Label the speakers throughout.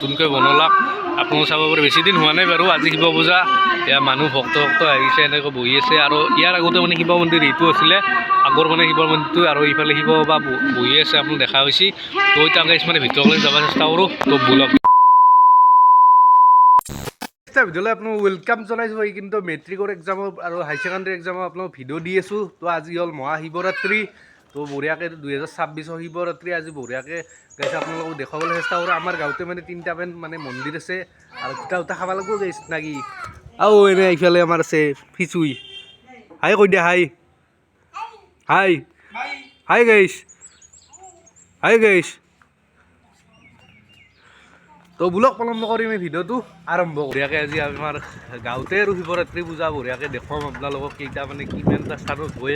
Speaker 1: নতুনকৈ বনলাক আপোনালোকে চাব পাৰে। বেছি দিন হোৱা নাই বাৰু। আজি শিৱ পূজা, ইয়াৰ মানুহ ভক্ত আহিছে, এনেকৈ বহি আছে। আৰু ইয়াৰ আগতে মানে শিৱ মন্দিৰ এইটো আছিলে, আগৰ মানে শিৱ মন্দিৰটো, আৰু এইফালে শিৱ বা বহি আছে আপোনাক দেখা পাইছে। তো এতিয়া মানে ভিতৰলৈ যাব চেষ্টা কৰোঁ। তো বলক ভিডিঅ'লৈ আপোনাক ৱেলকাম জনাইছোঁ। এই কিন্তু মেট্ৰিকৰ এক্সামৰ আৰু হাই ছেকেণ্ডেৰী এক্সামৰ আপোনাক ভিডিঅ' দি আছোঁ। তো আজি হ'ল মহাশিৱৰাত্ৰি। তো বঢ়িয়াকৈ 2026 শিৱৰাত্ৰি আজি বঢ়িয়াকৈ গাইছে আপোনালোকক দেখুৱাবলৈ চেষ্টা কৰোঁ। আমাৰ গাঁৱতে মানে 3টামান মানে মন্দিৰ আছে, আৰু দুটা খাব লাগিব গাইছ নাকি। আৰু এনে এইফালে আমাৰ আছে ফিচুই। হাই কৈ দিয়া, হাই হাই হাই গাইছ, হাই গাইছ। তো বোলক পলম নকৰি আমি ভিডিঅ'টো আৰম্ভ কৰোঁ। বঢ়িয়াকৈ আজি আমাৰ গাঁৱতে আৰু শিৱৰাত্ৰি পূজা বঢ়িয়াকৈ দেখুৱাম আপোনালোকক। কেইটা মানে কিমানটা স্থানত হৈ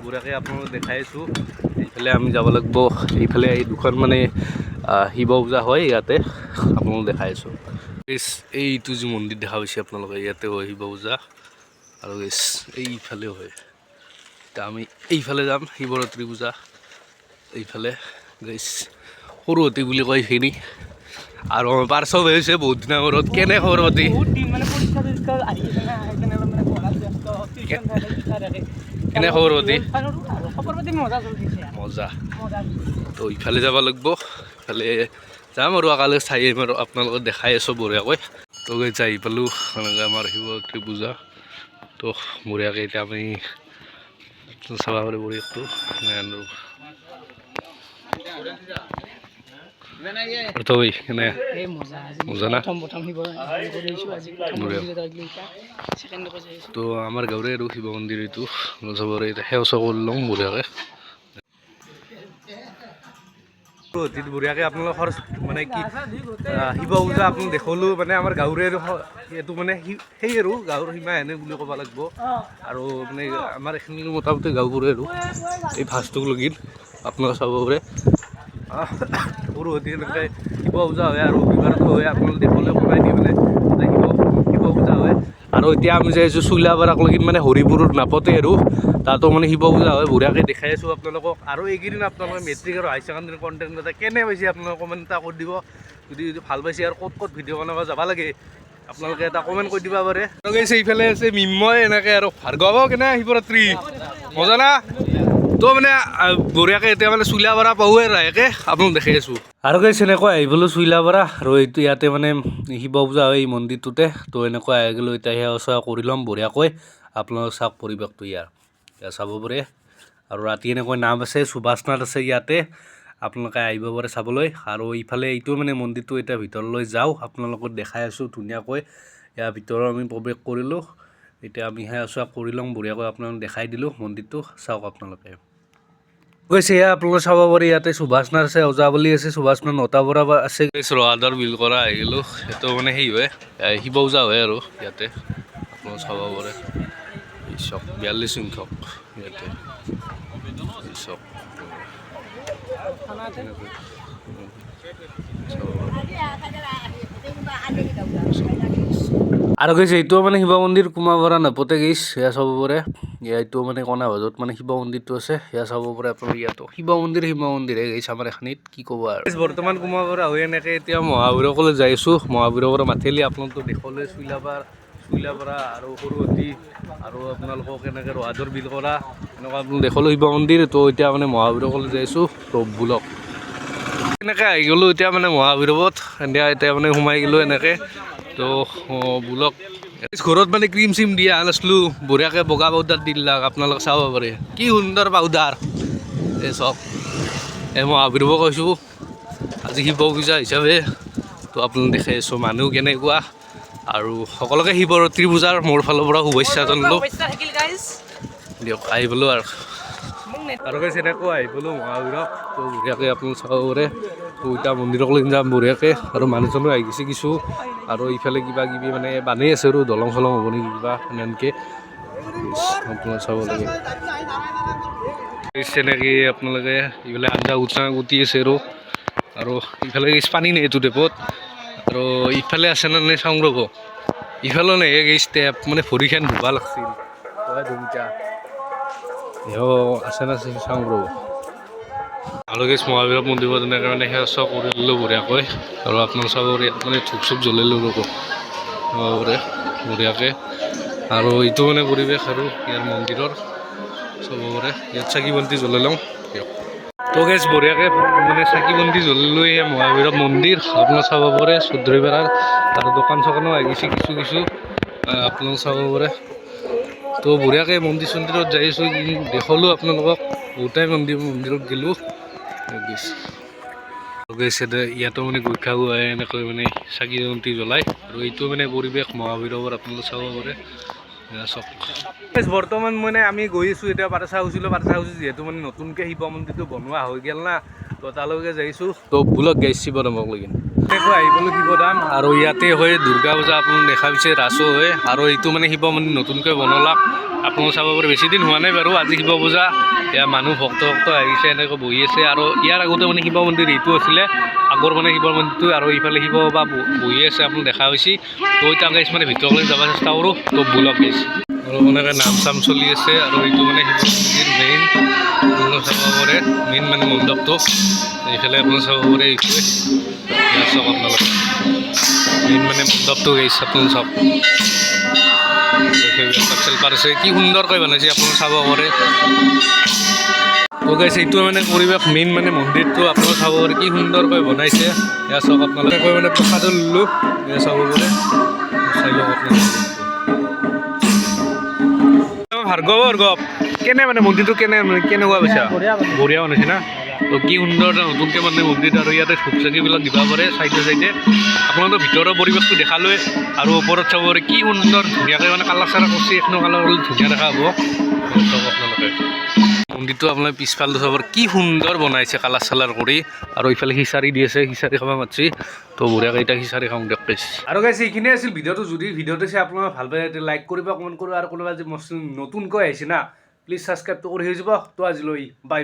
Speaker 1: বঢ়িয়াকৈ আপোনালোকক দেখাই আছোঁ। এইফালে আমি যাব লাগিব, এইফালে এই দুখন মানে শিৱ পূজা হয়, ইয়াতে আপোনালোকক দেখাই আছোঁ। এইটো যি মন্দিৰ দেখা পাইছে আপোনালোকে, ইয়াতে হয় শিৱ পূজা, আৰু এইফালেও হয়। এতিয়া আমি এইফালে যাম, শিৱৰাত্ৰি পূজা এইফালে গাইছ সৰুৱতী বুলি কয় এইখিনি। আৰু পাৰ্চব হৈছে বহুত দিনৰ মূৰত। কেনে খবৰ পাতি? কেনে খবৰ পাতি? মজা। তো ইফালে যাব লাগিব, ইফালে যাম আৰু আকালে চাই আহিম আৰু আপোনালোকক দেখাই আছোঁ বঢ়িয়াকৈ। তো যাই পালোঁ এনেকৈ আমাৰ শিৱৰাত্ৰি পূজা। তো বঢ়িয়াকৈ এতিয়া আমি চাব পাৰোঁ বঢ়িয়াটো তো আমাৰ গাঁৱৰে আৰু শিৱ মন্দিৰ এইটো চবৰে সেৱা চেৱা কৰি লওঁ বঢ়িয়াকৈ। বঢ়িয়াকৈ আপোনালোকৰ মানে কি শিৱ পূজা আপোনাক দেখুৱালোঁ। মানে আমাৰ গাঁৱৰে এইটো মানে সেই আৰু গাঁৱৰ সীমা এনে বুলি ক'ব লাগিব। আৰু মানে আমাৰ এইখিনি মোটামুটি গাঁওবোৰে আৰু এই ফাৰ্ষ্টটোক লগি আপোনালোকে চাব পাৰে সৰুসুটি এনেকৈ শিৱ পূজা হয়, আৰু ৰবিবাৰতো হয়। আপোনালোকে দেখিবলৈ কমাই দিয়ে মানে শিৱ পূজা হয়। আৰু এতিয়া আমি যাই আছোঁ চুইলাপাৰাক লগি মানে হৰিপুৰৰ নাপতে, আৰু তাতো মানে শিৱ পূজা হয়। বঢ়িয়াকৈ দেখাই আছোঁ আপোনালোকক। আৰু এইকেইদিন আপোনালোকে মেট্ৰিক আৰু হাই ছেকেণ্ডেৰী কণ্টেণ্ট এটা কেনে পাইছে আপোনালোকে কমেণ্ট এটা কৰি দিব। যদি ভাল পাইছে আৰু ক'ত ভিডিঅ' বনাব যাব লাগে আপোনালোকে এটা কমেণ্ট কৰি দিব পাৰে। এইফালে আছে মিন্ময়, এনেকৈ আৰু ভাৰ্গৱ। কেনে শিৱৰাত্ৰি মজা না? তো মানে বঢ়িয়াকৈ এতিয়া মানে চুইলাপাৰা পাওঁ আৰু লাহেকৈ আপোনাক দেখাই আছোঁ। আৰু গাইছ এনেকৈ আহি গ'লোঁ চুইলাপাৰা, আৰু এইটো ইয়াতে মানে শিৱ পূজা হয় এই মন্দিৰটোতে। তো এনেকৈ আহি গ'লোঁ, এতিয়া সেৱা চেৱা কৰি ল'ম বঢ়িয়াকৈ। আপোনালোকে চাওক পৰিৱেশটো ইয়াৰ চাব পাৰে। আৰু ৰাতি এনেকৈ নাম আছে, সুভাষ নাথ আছে ইয়াতে, আপোনালোকে আহিব পাৰে চাবলৈ। আৰু ইফালে এইটো মানে মন্দিৰটো এতিয়া ভিতৰলৈ যাওঁ, আপোনালোকক দেখাই আছোঁ ধুনীয়াকৈ। ইয়াৰ ভিতৰত আমি প্ৰৱেশ কৰিলোঁ, এতিয়া আমি সেৱা চেৱা কৰি লওঁ বঢ়িয়াকৈ। আপোনালোকক দেখাই দিলোঁ মন্দিৰটো, চাওক আপোনালোকে। গৈছে এয়া আপোনালোকে চাব পাৰে, ইয়াতে সুভাষ নাথ আছে, ওজাপালি আছে, সুভাষ নাথ নটাবৰা আছে। ৰহাদৰ বিল কৰা আহি গ'লোঁ। সেইটো মানে সেই হয় শিৱ পূজা হয় আৰু ইয়াতে আপোনালোকে চাব পাৰে। চক 42 সংখ্যক ইয়াতে চক। আৰু গৈছে এইটো মানে শিৱ মন্দিৰ কুমাৰপাৰা নাপতে গৈছ, সেয়া চাব পাৰে। এইটো মানে কণা ভাজত মানে শিৱ মন্দিৰটো আছে, সেয়া চাব পাৰে আপোনালোকে। ইয়াতো শিৱ মন্দিৰে গৈছে আমাৰ এখিনিত, কি ক'ব আৰু। বৰ্তমান কুমাৰপাৰা হৈ এনেকৈ এতিয়া মহাভৈৰৱলৈ যাই আছোঁ। মহাভৈৰৱৰ মাথেলি আপোনালোকতো দেখুৱালে চুইলাপাৰা আৰু সৰুসুটি, আৰু আপোনালোকক এনেকৈ ৰহাদৰ বিল কৰা এনেকুৱা আপোনালোক দেখুৱালোঁ শিৱ মন্দিৰ। তো এতিয়া মানে মহাভৈৰৱলৈ যাই আছোঁ। তো বোলক এনেকৈ আহি গ'লোঁ এতিয়া মানে মহাভৈৰৱত, এতিয়া মানে সোমাই গ'লোঁ এনেকৈ। তো বোলক ঘৰত মানে ক্ৰীম চিম দিয়া নাছিলোঁ, বঢ়িয়াকৈ বগা পাউডাৰ দি দিলাক। আপোনালোকে চাব পাৰে কি সুন্দৰ পাউডাৰ। এই চক এই মহাভৈৰৱ কৈছোঁ আজি শিৱ পূজা হিচাপে। তো আপোনালোক দেখাই আছোঁ মানুহ কেনেকুৱা, আৰু সকলোকে শিৱৰাত্ৰি পূজাৰ মোৰ ফালৰ পৰা শুভেচ্ছা জনালোঁ। দিয়ক আহি গ'লোঁ আৰু গৈছে এনেকৈ আহি গ'লোঁ মহাভৈৰৱ। তো বঢ়িয়াকৈ আপোনালোক চাব পাৰে। তো এতিয়া মন্দিৰলৈ যাম বঢ়িয়াকৈ। আৰু মানুহজনো আহি গৈছে কিছু, আৰু ইফালে কিবা কিবি মানে বানেই আছে আৰু দলং চলং হ'ব নেকি কিবা এনেকৈ আপোনালোকে চাব লাগে। তেনেকৈ আপোনালোকে ইফালে আঞ্জা উঠি আছে, আৰু ইফালে পানী নাই এইটো টেপত। আৰু ইফালে আছে নে নাই চাওঁ ৰ'ব, ইফালেও নাই টেপ, মানে ভৰিখন ধুব লাগিছিল আছে না চাওঁ ৰ'ব। আৰু গেছ মহাভৈৰৱ মন্দিৰত তেনেকৈ মানে সেৱা চেৱা কৰি ল'লোঁ বঢ়িয়াকৈ আৰু আপোনাৰ চাব ইয়াত মানে ধূপ চুপ জ্বলিলোঁ ৰ'ব বঢ়িয়াকৈ আৰু এইটো মানে পৰিৱেশ আৰু ইয়াৰ মন্দিৰৰ চাব পাৰে ইয়াত চাকি বন্তি জ্বলাই লওঁ দিয়ক তো গেছ বঢ়িয়াকৈ মানে চাকি বন্তি জ্বলিলোঁ এই মহাভৈৰৱ মন্দিৰ আপোনাৰ চাব পাৰে চৌধুৰীপাৰাৰ আৰু দোকান চোকানো আহিছে কিছু আপোনালোক চাব পাৰে তো বঢ়িয়াকৈ মন্দিৰ চন্দিৰত যাই আছোঁ দেখালোঁ আপোনালোকক বহুতেই মন্দিৰত গ'লোঁ গৈছে ইয়াতো মানে গুটখা গুৱাই এনেকৈ মানে চাকি বন্তি জ্বলাই আৰু এইটো মানে পৰিৱেশ মহাভৈৰৱৰ আপোনালোকে চাব পাৰে চাওক বৰ্তমান মানে আমি গৈ আছোঁ এতিয়া পাঠশালা গৈছোঁ যিহেতু মানে নতুনকৈ শিৱ মন্দিৰটো বনোৱা হৈ গ'ল না তো তালৈকে যাইছোঁ তো ভুলক গাইছ শিৱধামক লাগি এনেকৈ আহিবলৈ শিৱধাম আৰু ইয়াতে হয় দুৰ্গা পূজা আপোনালোক দেখা পাইছে ৰাসো হয় আৰু এইটো মানে শিৱ মন্দিৰ নতুনকৈ বনলাক আপোনালোকে চাব পাৰে বেছি দিন হোৱা নাই বাৰু আজি শিৱ পূজা ইয়াৰ মানুহ ভক্ত আহিছে এনেকৈ বহি আছে আৰু ইয়াৰ আগতে মানে শিৱ মন্দিৰ এইটো আছিলে আগৰ মানে শিৱ মন্দিৰটো আৰু ইফালে শিৱ বা বহি আছে আপোনালোক দেখা পাইছে তো এতিয়া গাইছ মানে ভিতৰলৈ যাব চেষ্টা কৰোঁ তো ভুলক গাইছ আৰু এনেকৈ নাম চাম চলি আছে আৰু এইটো মানে শিৱ মন্দিৰ মেইন আপোনালোকে চাব পাৰে মেইন মানে মণ্ডপটো এইফালে আপোনালোকে চাব পাৰে এইটোৱে চাওক আপোনালোকে মেইন মানে মণ্ডপটো গাইছ আপোনালোকে চাওক আছে কি সুন্দৰকৈ বনাইছে আপোনালোকে চাব পাৰে তো গাইছে এইটো মানে পৰিৱেশ মেইন মানে মন্দিৰটো আপোনালোকে চাব পাৰে কি সুন্দৰকৈ বনাইছে এয়া চাওক আপোনালোকে মানে প্ৰসাদো ল'লোঁ এয়া চাব পাৰে চাই লওক আপোনালোকে ভাৰ্গৱ কেনে মানে মন্দিৰটো কেনেকুৱা পাইছা বঢ়িয়া বনাইছে না তো কি সুন্দৰ এটা নতুনকৈ মানে মন্দিৰ আৰু ইয়াতে ধূপ চাকিবিলাক দিব পাৰে চাইডে আপোনালোকৰ ভিতৰৰ পৰিৱেশটো দেখালোৱে আৰু ওপৰত চাব পাৰে কি সুন্দৰ ধুনীয়াকৈ মানে কালাৰ চালাৰ কৰিছে এখনো কালাৰ কৰিলে ধুনীয়া দেখা হ'ব চাওক আপোনালোকে মন্দিৰটো আপোনালোকে পিছফালটো চাব কি সুন্দৰ বনাইছে কালাৰ চালাৰ কৰি আৰু ইফালে খিচাৰি দি আছে খিচাৰি খাব মাতিছে তো বঢ়িয়াকৈ এতিয়া খিচাৰি খাওঁ দিয়ক কৈছে আৰু গাইছে এইখিনিয়ে আছিল ভিডিঅ'টো যদি ভিডিঅ'টো চাই আপোনালোকে ভাল পায় লাইক কৰিব কমেণ্ট কৰিব আৰু কোনোবা যদি নতুনকৈ আহিছে না প্লিজ ছাবস্ক্ৰাইবটো কৰি হৈ যাব তো আজিলৈ বাই